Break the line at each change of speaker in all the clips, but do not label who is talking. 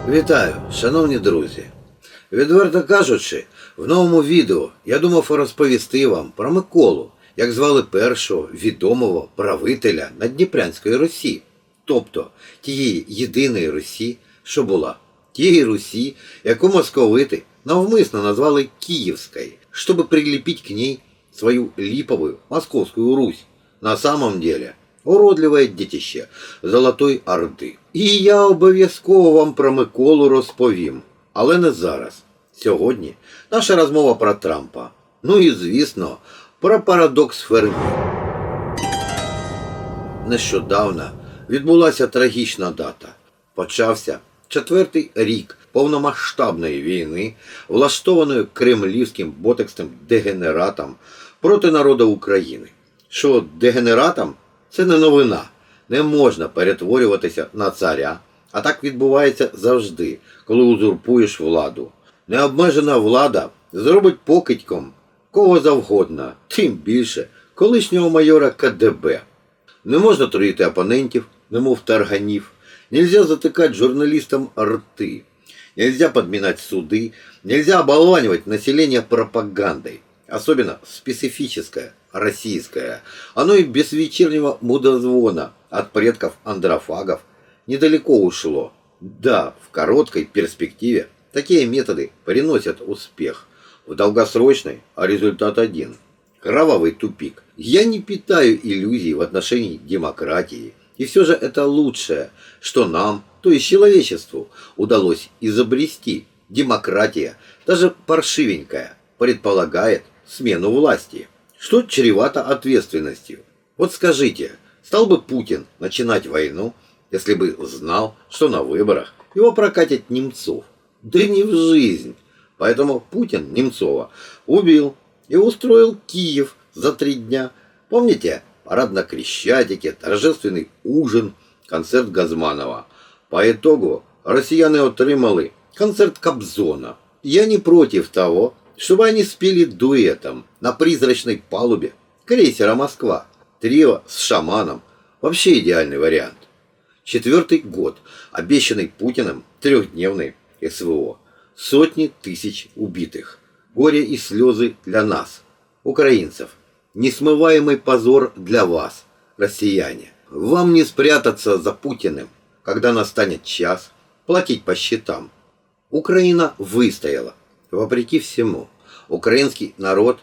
Вітаю, шановні друзі! Відверто кажучи, в новому відео я думав розповісти вам про Миколу, як звали першого відомого правителя Надніпрянської Русі, тобто тієї єдиної Русі, що була, тієї Русі, яку московити навмисно назвали Киевской, чтобы прилепить к ней свою липовую Московскую Русь. На самом деле уродливе дитище Золотої Орди. І я обов'язково вам про Миколу розповім. Але не зараз. Сьогодні наша розмова про Трампа. Ну і, звісно, про парадокс Фермі. Нещодавно відбулася трагічна дата. Почався 4-й рік повномасштабної війни, влаштованої кремлівським ботексним дегенератом проти народу України. Що дегенератам? Це не новина. Не можна перетворюватися на царя. А так відбувається завжди, коли узурпуєш владу. Необмежена влада зробить покидьком кого завгодно, тим більше колишнього майора КДБ. Не можна труїти опонентів, немов тарганів. Нельзя затыкать журналистам рты. Нельзя подминать суды. Нельзя оболванивать население пропагандой. Особенно специфическое, российское. Оно и без вечернего мудозвона от предков андрофагов недалеко ушло. Да, в короткой перспективе такие методы приносят успех. В долгосрочной результат один. Кровавый тупик. Я не питаю иллюзий в отношении демократии. И все же это лучшее, что нам, то есть человечеству, удалось изобрести. Демократия, даже паршивенькая, предполагает смену власти, что чревато ответственностью. Вот скажите, стал бы Путин начинать войну, если бы знал, что на выборах его прокатят Немцов? Да не в жизнь. Поэтому Путин Немцова убил и устроил Киев за 3 дня. Помните? Парад на Крещатике, торжественный ужин, концерт Газманова. По итогу россияне отримали концерт Кобзона. Я не против того, чтобы они спели дуэтом на призрачной палубе крейсера «Москва». Трио с шаманом. Вообще идеальный вариант. 4-й год, обещанный Путиным 3-дневный СВО. Сотни тысяч убитых. Горе и слезы для нас, украинцев. Несмываемый позор для вас, россияне. Вам не спрятаться за Путиным, когда настанет час платить по счетам. Украина выстояла, вопреки всему. Украинский народ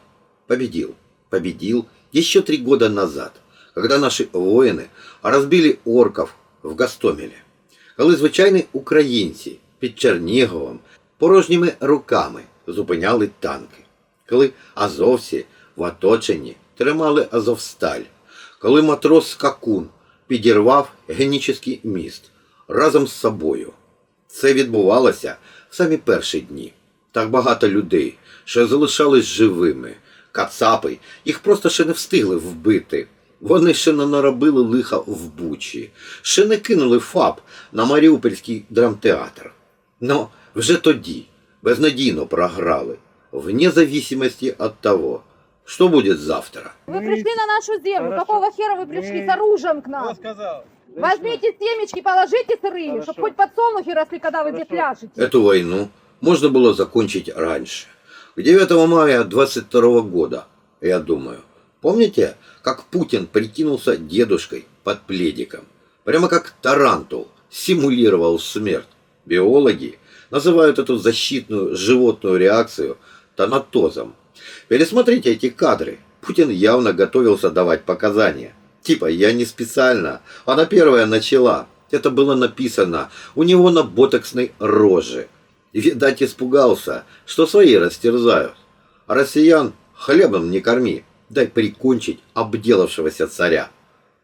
победил. Победил еще 3 года назад, когда наши воїни розбили орків в Гостомелі. Коли звичайні українці під Черніговом порожніми руками зупиняли танки. Коли азовці в оточенні тримали Азовсталь. Коли матрос Скакун підірвав Генічеський міст разом з собою. Це відбувалося в самі перші дні. Так багато людей, що залишались живими. Кацапи їх просто ще не встигли вбити. Вони ще не наробили лиха в Бучі. Ще не кинули ФАП на Маріупольський драмтеатр. Но вже тоді безнадійно програли. Вне зависимости от того, что будет завтра.
Вы пришли на нашу землю.
Хорошо.
Какого хера вы пришли с оружием к нам?
Кто сказал?
Возьмите семечки, положите сырые,
Хорошо.
чтобы хоть подсолнухи росли, когда вы здесь
Хорошо.
пляшете.
Эту войну можно было закончить раньше. К 9 мая 22 года, я думаю. Помните, как Путин прикинулся дедушкой под пледиком? Прямо как тарантул, симулировал смерть. Биологи называют эту защитную животную реакцию танатозом. Пересмотрите эти кадры. Путин явно готовился давать показания. Типа, я не специально, она первая начала. Это было написано у него на ботоксной роже. Видать, испугался, что свои растерзают. А россиян хлебом не корми, дай прикончить обделавшегося царя.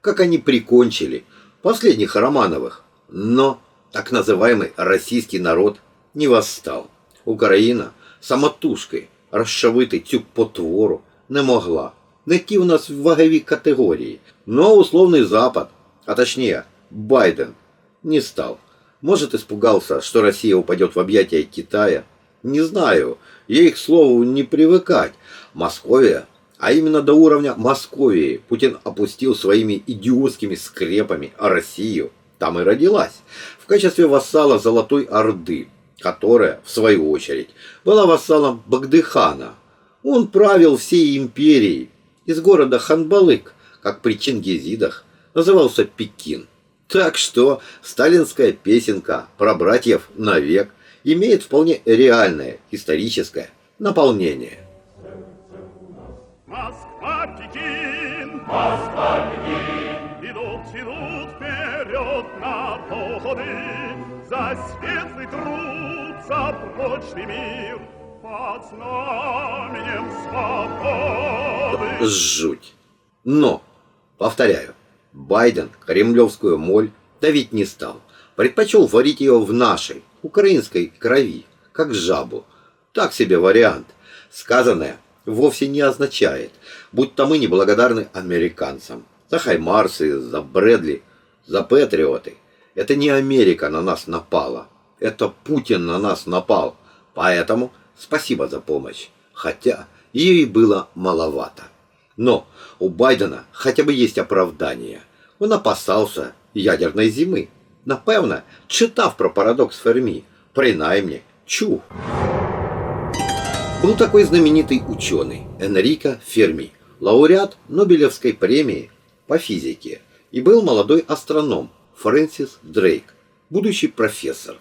Как они прикончили последних Романовых. Но так называемый российский народ не восстал. Украина самотужки розчавити цю потвору не могла. Не ті в нас в вагові категорії. Но условный Запад, а точнее Байден, не стал. Может, испугался, что Россия упадет в объятия Китая? Не знаю, ей, к слову, не привыкать. Московия, а именно до уровня Московии, Путин опустил своими идиотскими скрепами Россию там и родилась, в качестве вассала Золотой Орды, которая, в свою очередь, была вассалом Багдыхана. Он правил всей империей. Из города Ханбалык, как при Чингизидах, назывался Пекин. Так что сталинская песенка про братьев навек имеет вполне реальное историческое наполнение.
Москва, Пекин, Москва, Пекин, идут вперед народы, за светлый труд, за прочный мир, под знаменем свободы.
Жуть. Но, повторяю, Байден кремлевскую моль давить не стал. Предпочел варить ее в нашей, украинской крови, как жабу. Так себе вариант. Сказанное вовсе не означает, будто мы неблагодарны американцам. За Хаймарсы, за Брэдли, за Патриоты. Это не Америка на нас напала. Это Путин на нас напал. Поэтому спасибо за помощь. Хотя ее и было маловато. Но у Байдена хотя бы есть оправдание. Он опасался ядерной зимы. Напевно, читав про парадокс Ферми. Принаймні, чув. Был такой знаменитый ученый Энрико Ферми, лауреат Нобелевской премии по физике, и был молодой астроном Фрэнсис Дрейк, будущий профессор.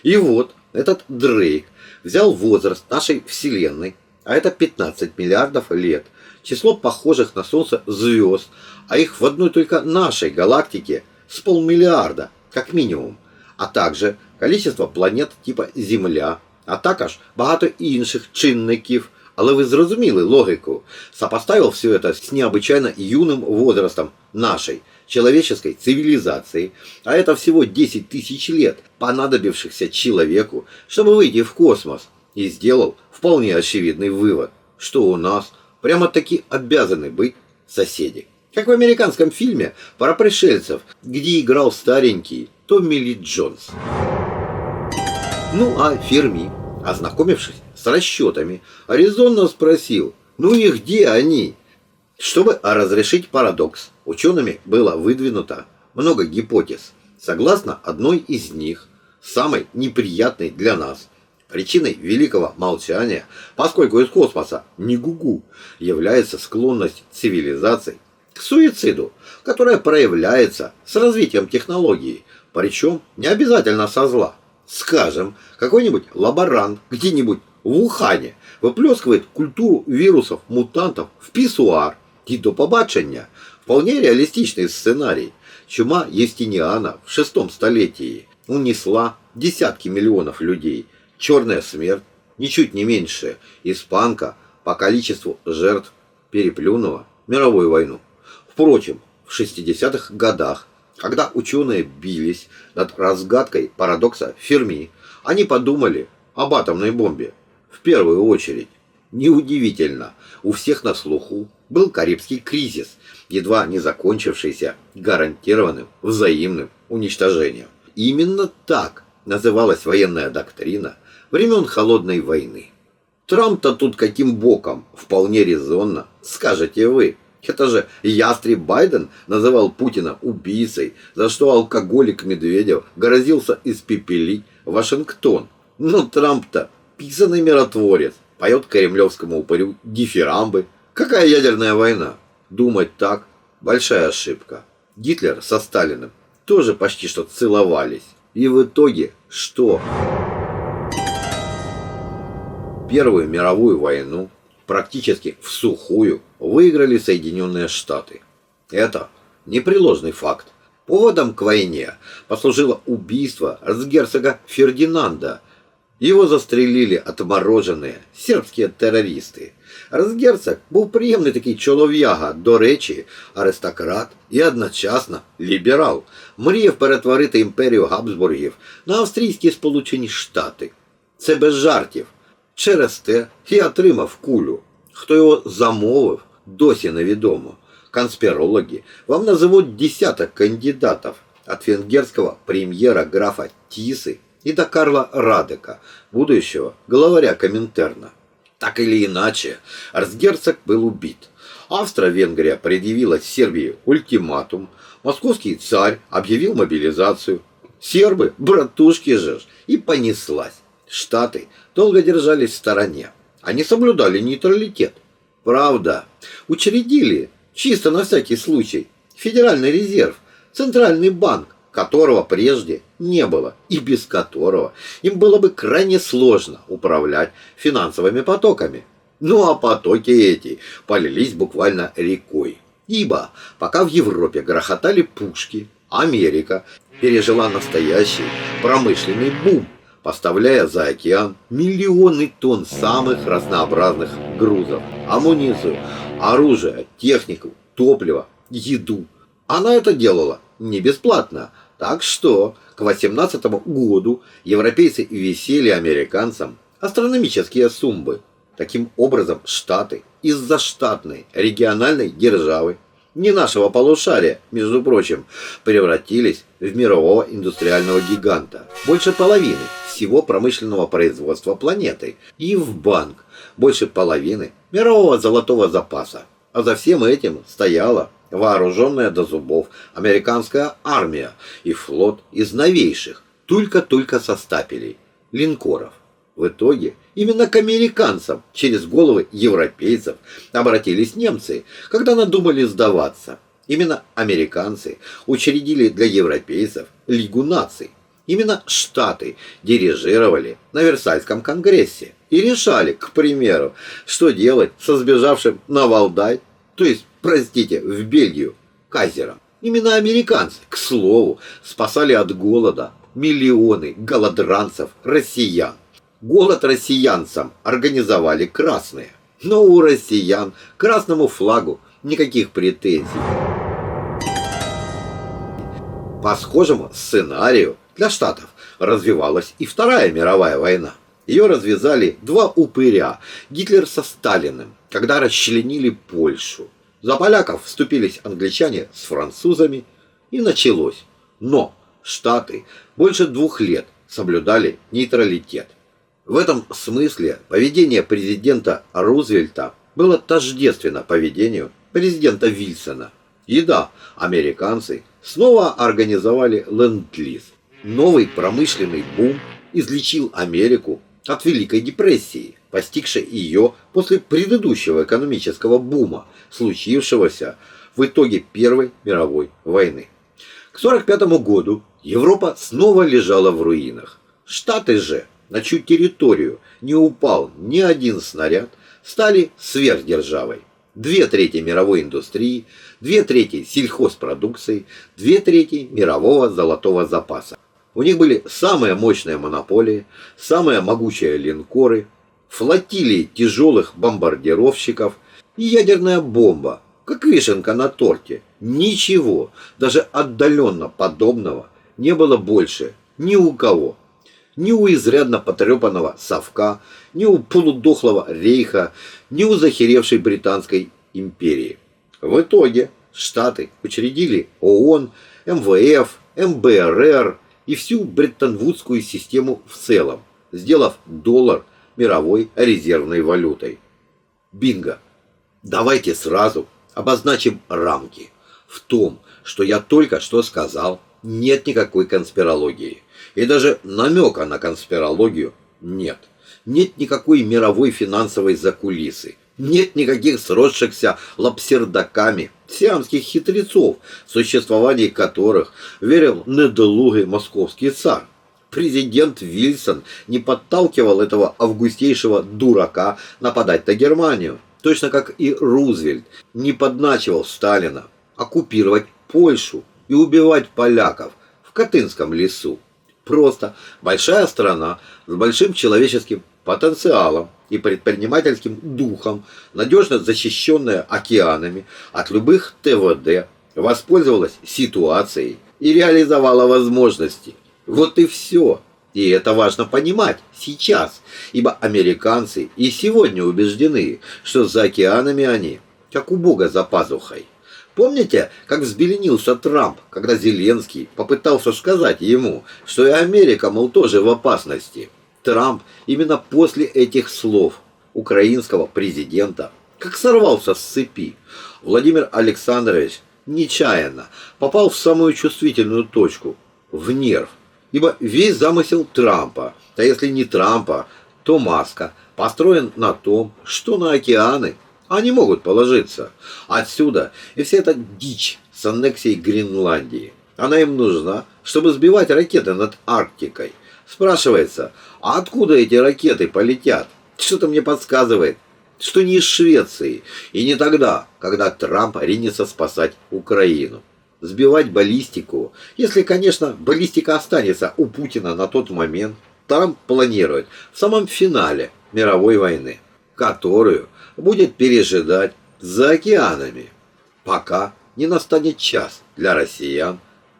И вот этот Дрейк взял возраст нашей Вселенной, а это 15 миллиардов лет, число похожих на Солнце звезд, а их в одной только нашей галактике с полмиллиарда, как минимум, а также количество планет типа Земля, а також багато інших чинників. Але ви зрозуміли логику. Сопоставил все это с необычайно юным возрастом нашей человеческой цивилизации, а это всего 10 тысяч лет, понадобившихся человеку, чтобы выйти в космос, и сделал вполне очевидный вывод, что у нас прямо-таки обязаны быть соседи. Как в американском фильме про пришельцев, где играл старенький Томми Ли Джонс. Ну а Ферми, ознакомившись с расчетами, резонно спросил, ну и где они? Чтобы разрешить парадокс, учеными было выдвинуто много гипотез. Согласно одной из них, самой неприятной для нас, причиной великого молчания, поскольку из космоса не гугу, является склонность цивилизаций к суициду, которая проявляется с развитием технологий, причем не обязательно со зла. Скажем, какой-нибудь лаборант где-нибудь в Ухане выплескивает культуру вирусов, мутантов в писсуар, и до побачення. Вполне реалистичный сценарий. Чума Юстиниана в VI столетии унесла десятки миллионов людей. Черная смерть, ничуть не меньше, испанка по количеству жертв переплюнула мировую войну. Впрочем, в 60-х годах, когда ученые бились над разгадкой парадокса Ферми, они подумали об атомной бомбе. В первую очередь. Неудивительно, у всех на слуху был Карибский кризис, едва не закончившийся гарантированным взаимным уничтожением. Именно так называлась военная доктрина времен Холодной войны. Трамп-то тут каким боком? Вполне резонно, скажете вы. Это же ястреб Байден называл Путина убийцей, за что алкоголик Медведев грозился испепелить Вашингтон. Но Трамп-то писаный миротворец, поет кремлевскому упырю дифирамбы. Какая ядерная война? Думать так – большая ошибка. Гитлер со Сталиным тоже почти что целовались. И в итоге что? Первую мировую войну практически всухую выиграли Соединенные Штаты. Это непреложный факт. Поводом к войне послужило убийство эрцгерцога Фердинанда. Его застрелили отмороженные сербские терористи. Эрцгерцог був приємний такий чолов'яга, до речі, аристократ і одночасно ліберал. Мріяв перетворити імперію Габсбургів на австрійські Сполучені Штати. Це без жартів. Через те і отримав кулю. Хто його замовив, досі невідомо. Конспирологи вам назовут десяток кандидатов, от венгерского премьера графа Тисы и до Карла Радека, будущего главаря Коминтерна. Так или иначе, эрцгерцог был убит. Австро-Венгрия предъявила Сербии ультиматум, московский царь объявил мобилизацию. Сербы, братушки же ж, и понеслась. Штаты долго держались в стороне. Они соблюдали нейтралитет. Правда, учредили, чисто на всякий случай, Федеральный резерв, центральный банк, которого прежде не было и без которого им было бы крайне сложно управлять финансовыми потоками. Ну а потоки эти полились буквально рекой. Ибо пока в Европе грохотали пушки, Америка пережила настоящий промышленный бум, поставляя за океан миллионы тонн самых разнообразных грузов, амуницию, оружие, технику, топливо, еду. Она это делала не бесплатно, так что к 18 году европейцы висели американцам астрономические суммы. Таким образом, Штаты из-за штатной региональной державы, не нашего полушария, между прочим, превратились в мирового индустриального гиганта. Больше половины всего промышленного производства планеты. И в банк больше половины мирового золотого запаса. А за всем этим стояла вооруженная до зубов американская армия и флот из новейших, только-только со стапелей, линкоров. В итоге именно к американцам через головы европейцев обратились немцы, когда надумали сдаваться. Именно американцы учредили для европейцев Лигу наций. Именно Штаты дирижировали на Версальском конгрессе и решали, к примеру, что делать со сбежавшим на Валдай, то есть, простите, в Бельгию, Кайзером. Именно американцы, к слову, спасали от голода миллионы голодранцев россиян. Голод россиянцам организовали красные. Но у россиян к красному флагу никаких претензий. По схожему сценарию для Штатов развивалась и Вторая мировая война. Ее развязали два упыря, Гитлер со Сталиным, когда расчленили Польшу. За поляков вступились англичане с французами, и началось. Но Штаты больше 2 лет соблюдали нейтралитет. В этом смысле поведение президента Рузвельта было тождественно поведению президента Вильсона. И да, американцы снова организовали ленд-лиз. Новый промышленный бум излечил Америку от Великой депрессии, постигшей ее после предыдущего экономического бума, случившегося в итоге Первой мировой войны. К 1945 году Европа снова лежала в руинах. Штаты же, на чью территорию не упал ни один снаряд, стали сверхдержавой. 2/3 мировой индустрии, 2/3 сельхозпродукции, 2/3 мирового золотого запаса. У них были самые мощные монополии, самые могучие линкоры, флотилии тяжелых бомбардировщиков и ядерная бомба, как вишенка на торте. Ничего, даже отдаленно подобного, не было больше ни у кого. Ни у изрядно потрепанного совка, ни у полудохлого рейха, ни у захеревшей Британской империи. В итоге Штаты учредили ООН, МВФ, МБРР и всю Бреттон-Вудскую систему в целом, сделав доллар мировой резервной валютой. Бинго! Давайте сразу обозначим рамки. В том, что я только что сказал, нет никакой конспирологии. И даже намека на конспирологию нет. Нет никакой мировой финансовой закулисы. Нет никаких сросшихся лапсердаками сиамских хитрецов, в существовании которых верил недолугий московский царь. Президент Вильсон не подталкивал этого августейшего дурака нападать на Германию, точно как и Рузвельт не подначивал Сталина оккупировать Польшу и убивать поляков в Катынском лесу. Просто большая страна с большим человеческим потенциалом и предпринимательским духом, надежно защищенная океанами от любых ТВД, воспользовалась ситуацией и реализовала возможности. Вот и все. И это важно понимать сейчас, ибо американцы и сегодня убеждены, что за океанами они, как у Бога за пазухой. Помните, как взбеленился Трамп, когда Зеленский попытался сказать ему, что и Америка, мол, тоже в опасности? Трамп именно после этих слов украинского президента как сорвался с цепи. Владимир Александрович нечаянно попал в самую чувствительную точку, в нерв. Ибо весь замысел Трампа, а если не Трампа, то Маска, построен на том, что на океаны они могут положиться. Отсюда и вся эта дичь с аннексией Гренландии. Она им нужна, чтобы сбивать ракеты над Арктикой. Спрашивается, а откуда эти ракеты полетят? Что-то мне подсказывает, что не из Швеции, и не тогда, когда Трамп ринется спасать Украину. Сбивать баллистику, если, конечно, баллистика останется у Путина на тот момент, Трамп планирует в самом финале мировой войны, которую будет пережидать за океанами, пока не настанет час для россиян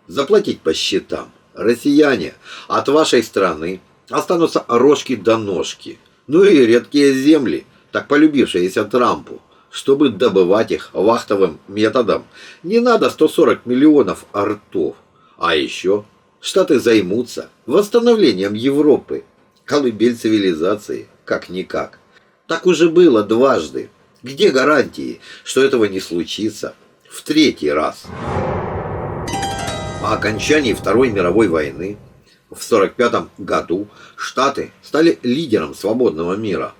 заплатить по счетам. Россияне, от вашей страны останутся рожки до ножки, ну и редкие земли, так полюбившиеся Трампу. Чтобы добывать их вахтовым методом, не надо 140 миллионов ртов. А еще Штаты займутся восстановлением Европы. Колыбель цивилизации, как-никак. Так уже было дважды. Где гарантии, что этого не случится в третий раз? По окончании Второй мировой войны в 1945 году Штаты стали лидером свободного мира.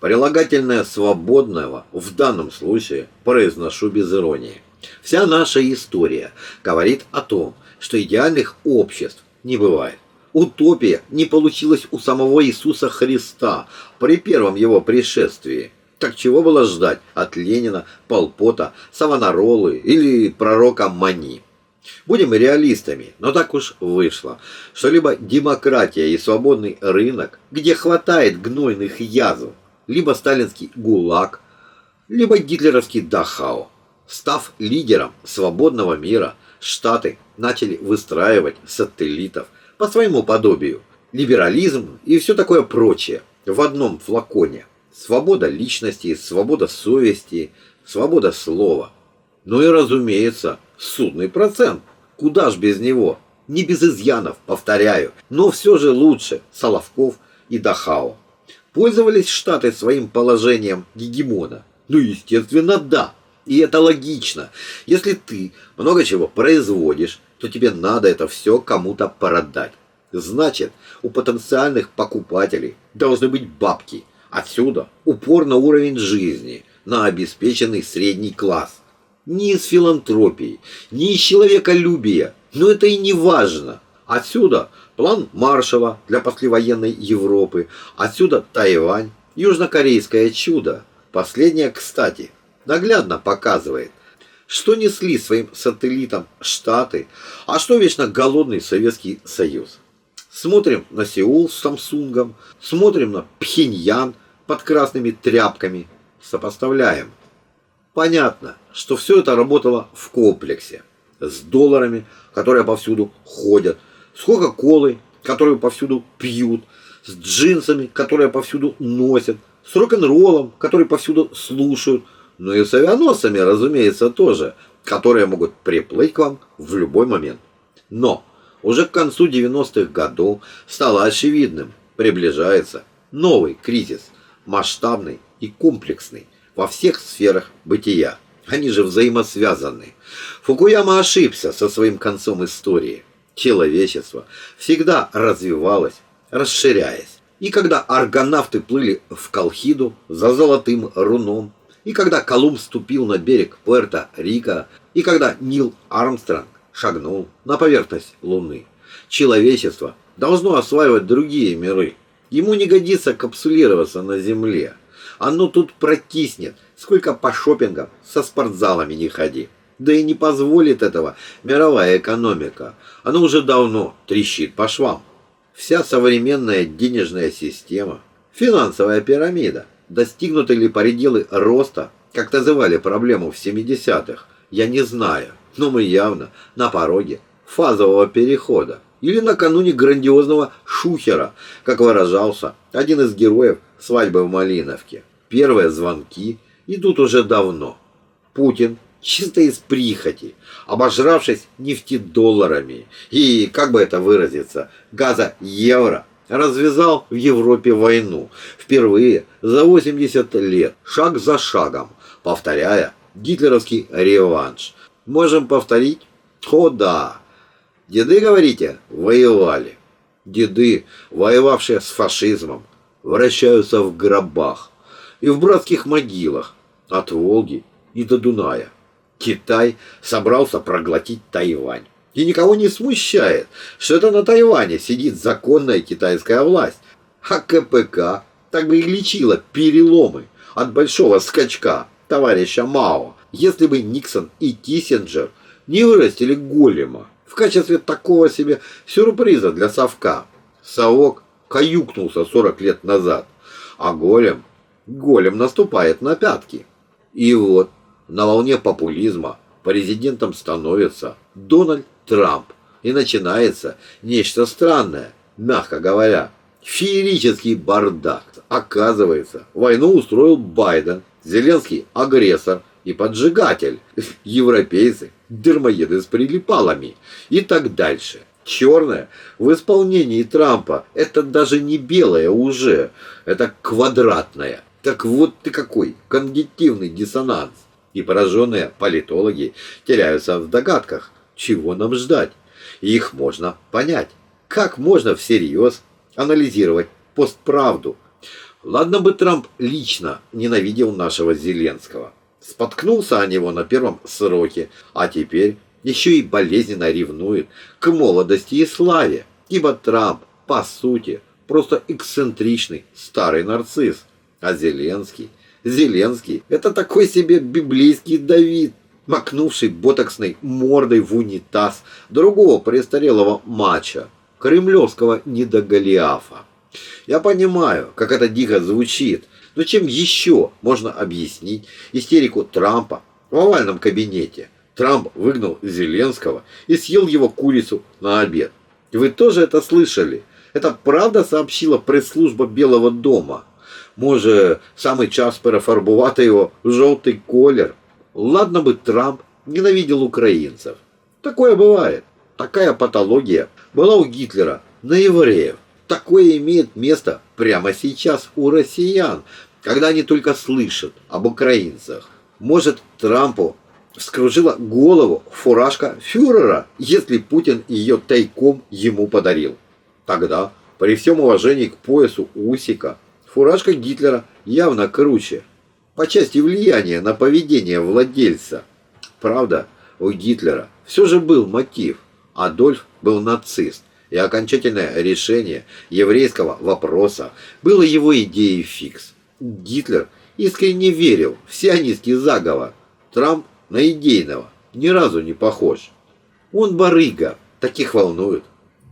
Прилагательное «свободного» в данном случае произношу без иронии. Вся наша история говорит о том, что идеальных обществ не бывает. Утопия не получилась у самого Иисуса Христа при первом его пришествии. Так чего было ждать от Ленина, Пол Пота, Савонаролы или пророка Мани? Будем реалистами, но так уж вышло, что либо демократия и свободный рынок, где хватает гнойных язв, либо сталинский ГУЛАГ, либо гитлеровский Дахау. Став лидером свободного мира, Штаты начали выстраивать сателлитов по своему подобию. Либерализм и все такое прочее в одном флаконе. Свобода личности, свобода совести, свобода слова. Ну и, разумеется, судный процент. Куда ж без него? Не без изъянов, повторяю, но все же лучше Соловков и Дахау. Пользовались Штаты своим положением гегемона? Ну, естественно, да. И это логично. Если ты много чего производишь, то тебе надо это все кому-то продать. Значит, у потенциальных покупателей должны быть бабки. Отсюда упор на уровень жизни, на обеспеченный средний класс. Не из филантропии, не из человеколюбия, но это и не важно. Отсюда план Маршалла для послевоенной Европы, отсюда Тайвань, южнокорейское чудо. Последнее, кстати, наглядно показывает, что несли своим сателлитам Штаты, а что вечно голодный Советский Союз. Смотрим на Сеул с Самсунгом, смотрим на Пхеньян под красными тряпками, сопоставляем. Понятно, что все это работало в комплексе. С долларами, которые повсюду ходят, с Кока-Колой, которую повсюду пьют, с джинсами, которые повсюду носят, с рок-н-роллом, который повсюду слушают, ну и с авианосцами, разумеется, тоже, которые могут приплыть к вам в любой момент. Но уже к концу 90-х годов стало очевидным, приближается новый кризис, масштабный и комплексный во всех сферах бытия. Они же взаимосвязаны. Фукуяма ошибся со своим концом истории. Человечество всегда развивалось, расширяясь. И когда аргонавты плыли в Колхиду за золотым руном, и когда Колумб ступил на берег Пуэрто-Рико, и когда Нил Армстронг шагнул на поверхность Луны, человечество должно осваивать другие миры. Ему не годится капсулироваться на Земле. Оно тут прокиснет, сколько по шопингам со спортзалами не ходи. Да и не позволит этого мировая экономика. Она уже давно трещит по швам. Вся современная денежная система, финансовая пирамида, достигнуты ли пределы роста, как называли проблему в 70-х, я не знаю, но мы явно на пороге фазового перехода. Или накануне грандиозного шухера, как выражался один из героев свадьбы в Малиновке. Первые звонки идут уже давно. Путин чисто из прихоти, обожравшись нефтедолларами и, как бы это выразиться, газа евро, развязал в Европе войну. Впервые за 80 лет, шаг за шагом, повторяя гитлеровский реванш. Можем повторить? О да! Деды, говорите, воевали. Деды, воевавшие с фашизмом, вращаются в гробах и в братских могилах от Волги и до Дуная. Китай собрался проглотить Тайвань. И никого не смущает, что это на Тайване сидит законная китайская власть. А КПК так бы и лечила переломы от большого скачка товарища Мао, если бы Никсон и Киссинджер не вырастили голема в качестве такого себе сюрприза для совка. Совок каюкнулся 40 лет назад, а голем наступает на пятки. И вот на волне популизма президентом становится Дональд Трамп. И начинается нечто странное, мягко говоря. Феерический бардак. Оказывается, войну устроил Байден, Зеленский агрессор и поджигатель, европейцы дармоеды с прилипалами и так дальше. Черное в исполнении Трампа это даже не белое уже, это квадратное. Так вот ты какой когнитивный диссонанс. И пораженные политологи теряются в догадках, чего нам ждать. И их можно понять. Как можно всерьез анализировать постправду? Ладно бы Трамп лично ненавидел нашего Зеленского. Споткнулся о него на первом сроке, а теперь еще и болезненно ревнует к молодости и славе. Ибо Трамп, по сути, просто эксцентричный старый нарцисс. А Зеленский это такой себе библейский Давид, макнувший ботоксной мордой в унитаз другого престарелого мачо, кремлевского недоголиафа. Я понимаю, как это дико звучит, но чем еще можно объяснить истерику Трампа в овальном кабинете? Трамп выгнал Зеленского и съел его курицу на обед. Вы тоже это слышали? Это правда сообщила пресс-служба Белого дома? Може, самый час перефарбувати его в желтый колер? Ладно бы Трамп ненавидел украинцев. Такое бывает. Такая патология была у Гитлера на евреев. Такое имеет место прямо сейчас у россиян, когда они только слышат об украинцах. Может, Трампу вскружила голову фуражка фюрера, если Путин ее тайком ему подарил. Тогда, при всем уважении к поясу Усика, фуражка Гитлера явно круче, по части влияния на поведение владельца. Правда, у Гитлера все же был мотив. Адольф был нацист, и окончательное решение еврейского вопроса было его идеей фикс. Гитлер искренне верил в сионистский заговор. Трамп на идейного ни разу не похож. Он барыга, таких волнует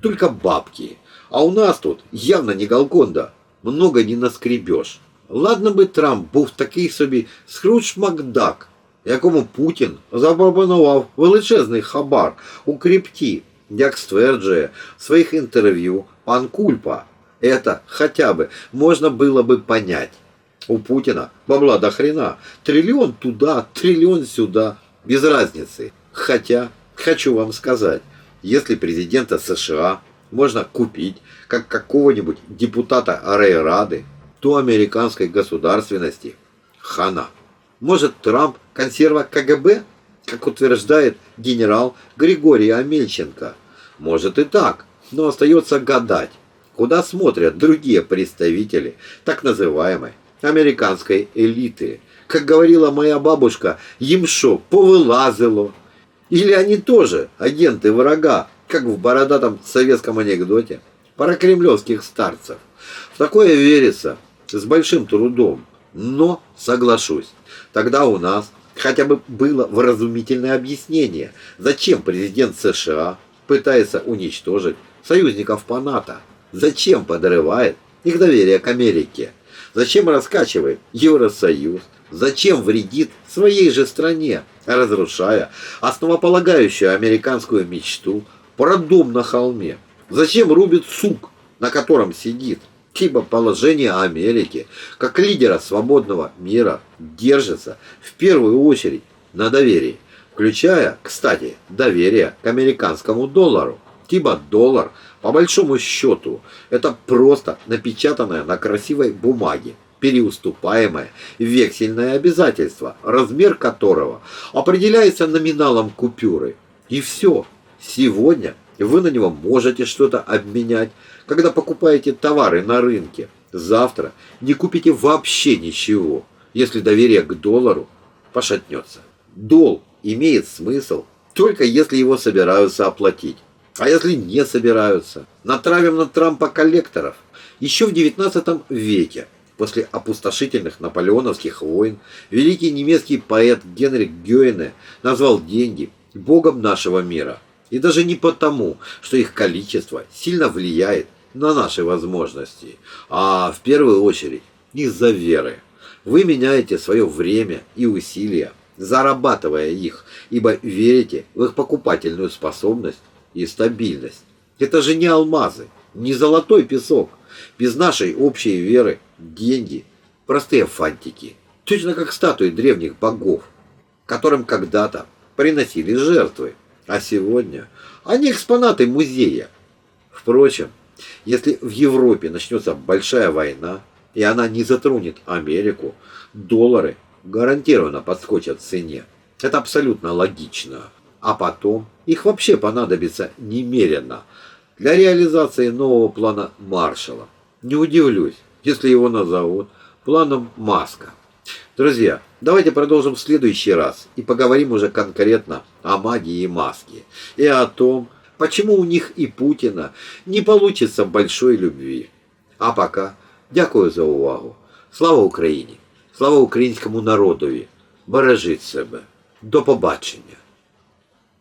только бабки. А у нас тут явно не Голконда, много не наскребешь. Ладно би Трамп був такий собі Скрудж Макдак, якому Путін запропонував величезний хабар у крипті, як стверджує в своїх інтерв'ю пан Кульпа. Это хотя бы можно было бы понять. У Путина бабла до хрена. Триллион туда, триллион сюда. Без разницы. Хотя, хочу вам сказать, если президента США можно купить, как какого-нибудь депутата Райрады, то американской государственности хана. Может, Трамп консерва КГБ, как утверждает генерал Григорий Амельченко? Может и так, но остается гадать, куда смотрят другие представители так называемой американской элиты. Как говорила моя бабушка, им шо, повылазило? Или они тоже агенты врага, как в бородатом советском анекдоте про кремлевских старцев? В такое верится с большим трудом, но соглашусь. Тогда у нас хотя бы было вразумительное объяснение, зачем президент США пытается уничтожить союзников по НАТО, зачем подрывает их доверие к Америке, зачем раскачивает Евросоюз, зачем вредит своей же стране, разрушая основополагающую американскую мечту про дом на холме, зачем рубит сук, на котором сидит. Ибо положение Америки, как лидера свободного мира, держится в первую очередь на доверии, включая, кстати, доверие к американскому доллару. Ибо доллар, по большому счету, это просто напечатанное на красивой бумаге переуступаемое вексельное обязательство, размер которого определяется номиналом купюры. И все. Сегодня вы на него можете что-то обменять, когда покупаете товары на рынке. Завтра не купите вообще ничего, если доверие к доллару пошатнется. Долг имеет смысл только если его собираются оплатить. А если не собираются, натравим на Трампа коллекторов. Еще в XIX веке, после опустошительных наполеоновских войн, великий немецкий поэт Генрих Гёйне назвал деньги богом нашего мира. И даже не потому, что их количество сильно влияет на наши возможности, а в первую очередь из-за веры. Вы меняете свое время и усилия, зарабатывая их, ибо верите в их покупательную способность и стабильность. Это же не алмазы, не золотой песок. Без нашей общей веры деньги – простые фантики, точно как статуи древних богов, которым когда-то приносили жертвы, а сегодня они экспонаты музея. Впрочем, если в Европе начнется большая война, и она не затронет Америку, доллары гарантированно подскочат в цене. Это абсолютно логично. А потом их вообще понадобится немерено для реализации нового плана Маршалла. Не удивлюсь, если его назовут планом Маска. Друзья, давайте продолжим в следующий раз и поговорим уже конкретно о магии и маске. И о том, почему у них и Путина не получится большой любви. А пока, дякую за увагу. Слава Україні! Слава українському народові! Бережіть себе! До побачення!